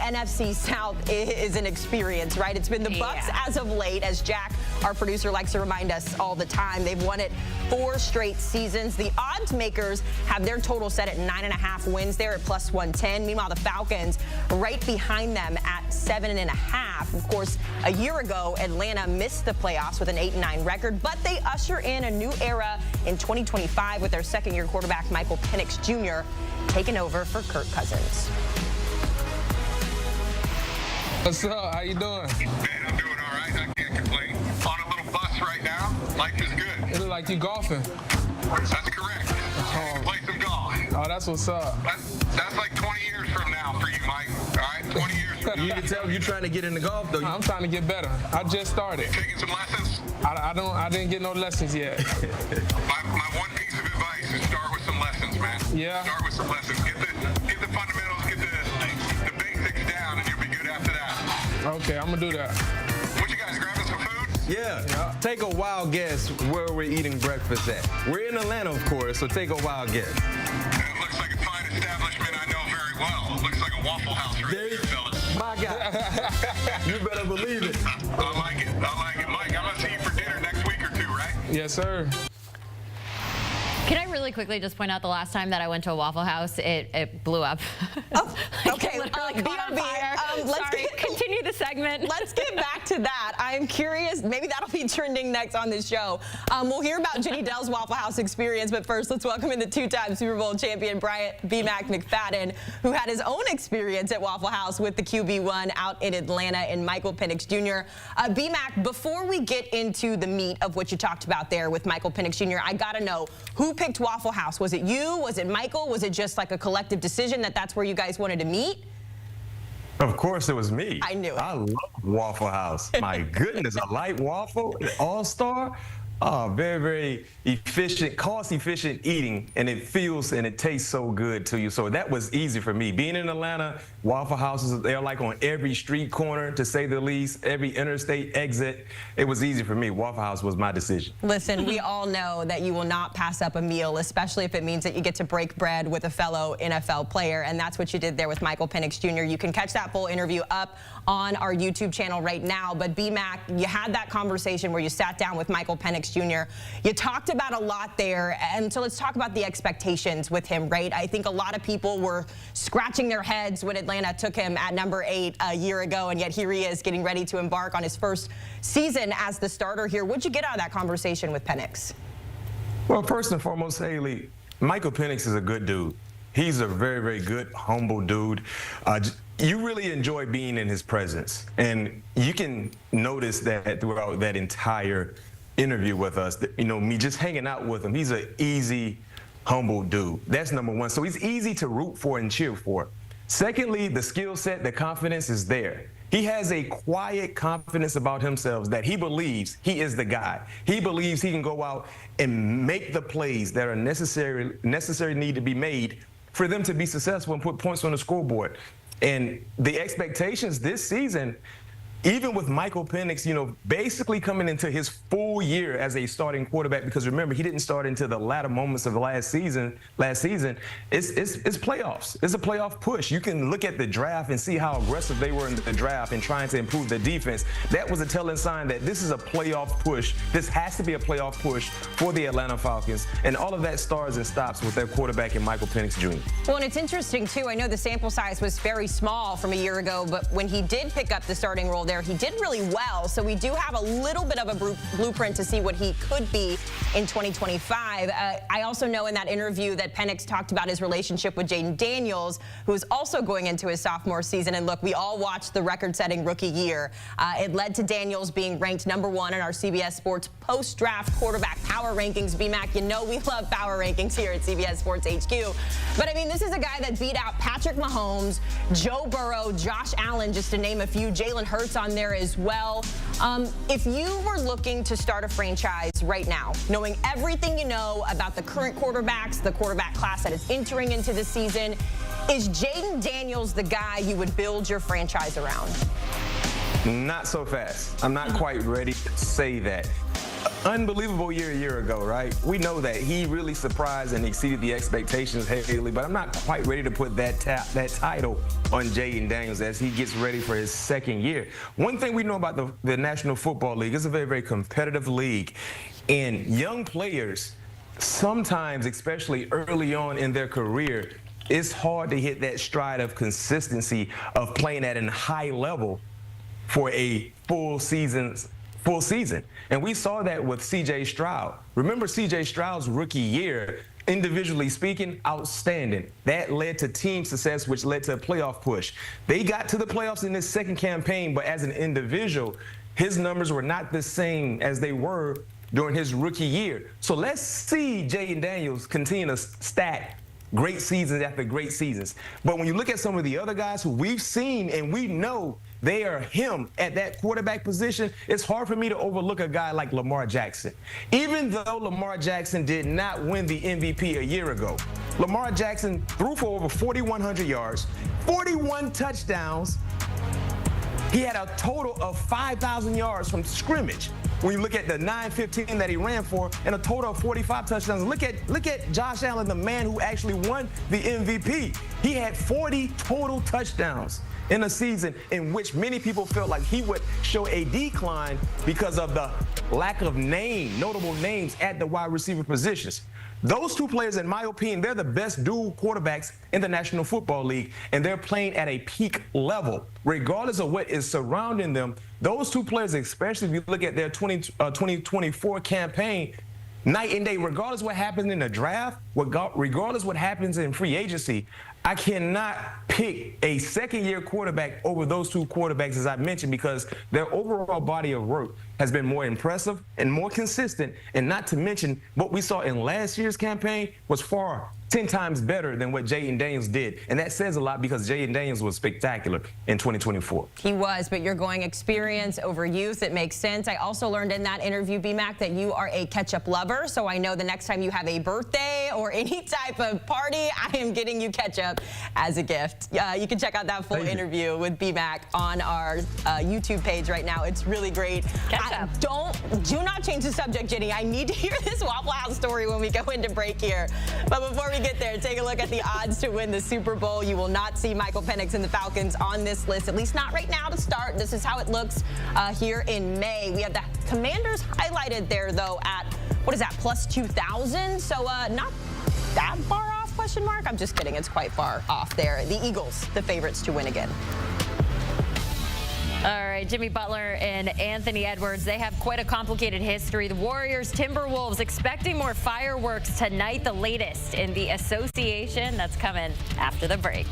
NFC South is an experience, right? It's been the Bucs as of late, as Jack, our producer, likes to remind us all the time. They've won it 4 straight seasons. The odds makers have their total set at 9.5 wins there at plus 110. Meanwhile, the Falcons right behind them at 7.5. Of course, a year ago, Atlanta missed the playoffs with an 8-9 record, but they usher in a new era in 2025 with their second-year quarterback, Michael Penix Jr., taking over for Kirk Cousins. What's up? How you doing? Man, I'm doing all right. I can't complain. On a little bus right now. Life is good. It look like you golfing. That's correct. Play some golf. Oh, that's what's up. That's like 20 years from now for you, Mike. All right, 20 years from now. You can tell you're trying to get into golf, though. I'm trying to get better. I just started. Taking some lessons? I didn't get no lessons yet. My one piece of advice is start with some lessons, man. Yeah. Start with some lessons. Get the fundamentals, get the basics down, and you'll be good after that. Okay, I'm gonna do that. What you guys grabbing some food? Yeah. Take a wild guess where we're eating breakfast at. We're in Atlanta, of course, so take a wild guess. It looks like a fine establishment I know very well. It looks like a Waffle House right there, fellas. My God. You better believe it. I like it. I like it. Mike, I'm going to see you for dinner next week or 2, right? Yes, sir. Can I really quickly just point out the last time that I went to a Waffle House, it blew up. Oh, okay. Literally caught on fire. Let's continue the segment. Let's get back to that. I'm curious. Maybe that'll be trending next on this show. We'll hear about Jenny Dell's Waffle House experience, but first, let's welcome in the 2-time Super Bowl champion Bryant McFadden, who had his own experience at Waffle House with the QB1 out in Atlanta, and Michael Penix Jr. B-Mac, before we get into the meat of what you talked about there with Michael Penix Jr., I gotta know, who picked Waffle House? Was it you? Was it Michael? Was it just like a collective decision that that's where you guys wanted to meet? Of course it was me. I knew it. I love Waffle House. My goodness, a light waffle, all-star. Oh, very, very efficient, cost-efficient eating, and it feels and it tastes so good to you. So that was easy for me. Being in Atlanta, Waffle Houses, they're like on every street corner, to say the least, every interstate exit. It was easy for me. Waffle House was my decision. Listen, we all know that you will not pass up a meal, especially if it means that you get to break bread with a fellow NFL player, and that's what you did there with Michael Penix Jr. You can catch that full interview up on our YouTube channel right now. But B-Mac, you had that conversation where you sat down with Michael Penix Jr. You talked about a lot there, and so let's talk about the expectations with him, right? I think a lot of people were scratching their heads when Atlanta took him at number 8 a year ago, and yet here he is getting ready to embark on his first season as the starter here. What'd you get out of that conversation with Penix? Well, first and foremost, Haley, Michael Penix is a good dude. He's a very, very good, humble dude. You really enjoy being in his presence, and you can notice that throughout that entire interview with us, that, you know, me just hanging out with him, he's an easy, humble dude. That's number one. So he's easy to root for and cheer for. Secondly, the skill set, the confidence is there. He has a quiet confidence about himself that he believes he is the guy. He believes he can go out and make the plays that are necessary need to be made for them to be successful and put points on the scoreboard. And the expectations this season, even with Michael Penix, you know, basically coming into his full year as a starting quarterback, because remember, he didn't start into the latter moments of last season. It's playoffs. It's a playoff push. You can look at the draft and see how aggressive they were in the draft and trying to improve the defense. That was a telling sign that this is a playoff push. This has to be a playoff push for the Atlanta Falcons. And all of that starts and stops with their quarterback in Michael Penix Jr. Well, and it's interesting, too. I know the sample size was very small from a year ago, but when he did pick up the starting role there, he did really well. So we do have a little bit of a blueprint to see what he could be in 2025. I also know in that interview that Penix talked about his relationship with Jayden Daniels, who is also going into his sophomore season. And look, we all watched the record-setting rookie year. It led to Daniels being ranked #1 in our CBS Sports post-draft quarterback power rankings. B-Mac, you know we love power rankings here at CBS Sports HQ. But, I mean, this is a guy that beat out Patrick Mahomes, Joe Burrow, Josh Allen, just to name a few, Jalen Hurts on there as well. If you were looking to start a franchise right now, knowing everything you know about the current quarterbacks, the quarterback class that is entering into the season, is Jayden Daniels the guy you would build your franchise around? Not so fast. I'm not quite ready to say that. unbelievable year a year ago, right? We know that he really surprised and exceeded the expectations, Haley, but I'm not quite ready to put that title on Jayden Daniels as he gets ready for his second year. One thing we know about the National Football League is a very, very competitive league, and young players sometimes, especially early on in their career, it's hard to hit that stride of consistency of playing at a high level for a full season. And we saw that with C.J. Stroud. Remember C.J. Stroud's rookie year, individually speaking, outstanding. That led to team success, which led to a playoff push. They got to the playoffs in this second campaign, but as an individual, his numbers were not the same as they were during his rookie year. So let's see Jayden Daniels continue to stack great seasons after great seasons. But when you look at some of the other guys who we've seen and we know they are him at that quarterback position, it's hard for me to overlook a guy like Lamar Jackson. Even though Lamar Jackson did not win the MVP a year ago, Lamar Jackson threw for over 4,100 yards, 41 touchdowns. He had a total of 5,000 yards from scrimmage. When you look at the 9-15 that he ran for, and a total of 45 touchdowns. Look at Josh Allen, the man who actually won the MVP. He had 40 total touchdowns in a season in which many people felt like he would show a decline because of the lack of notable names at the wide receiver positions. Those two players, in my opinion, they're the best dual quarterbacks in the National Football League, and they're playing at a peak level. Regardless of what is surrounding them, those two players, especially if you look at their 2024 campaign, night and day, regardless what happens in the draft, regardless what happens in free agency, I cannot pick a second-year quarterback over those two quarterbacks, as I mentioned, because their overall body of work has been more impressive and more consistent. And not to mention, what we saw in last year's campaign was 10 times better than what Jayden Daniels did. And that says a lot because Jayden Daniels was spectacular in 2024. He was, but you're going experience over youth. It makes sense. I also learned in that interview, B-Mac, that you are a ketchup lover. So I know the next time you have a birthday or any type of party, I am getting you ketchup as a gift. You can check out that full interview with B-Mac on our YouTube page right now. It's really great. Do not change the subject, Jenny. I need to hear this Waffle House story when we go into break here. But before we get there, take a look at the odds to win the Super Bowl. You will not see Michael Penix and the Falcons on this list, at least not right now to start. This is how it looks here in May. We have the Commanders highlighted there, though, at, what is that, plus 2,000? So not that far off, question mark? I'm just kidding. It's quite far off there. The Eagles, the favorites to win again. All right, Jimmy Butler and Anthony Edwards, they have quite a complicated history. The Warriors, Timberwolves, expecting more fireworks tonight, the latest in the association. That's coming after the break.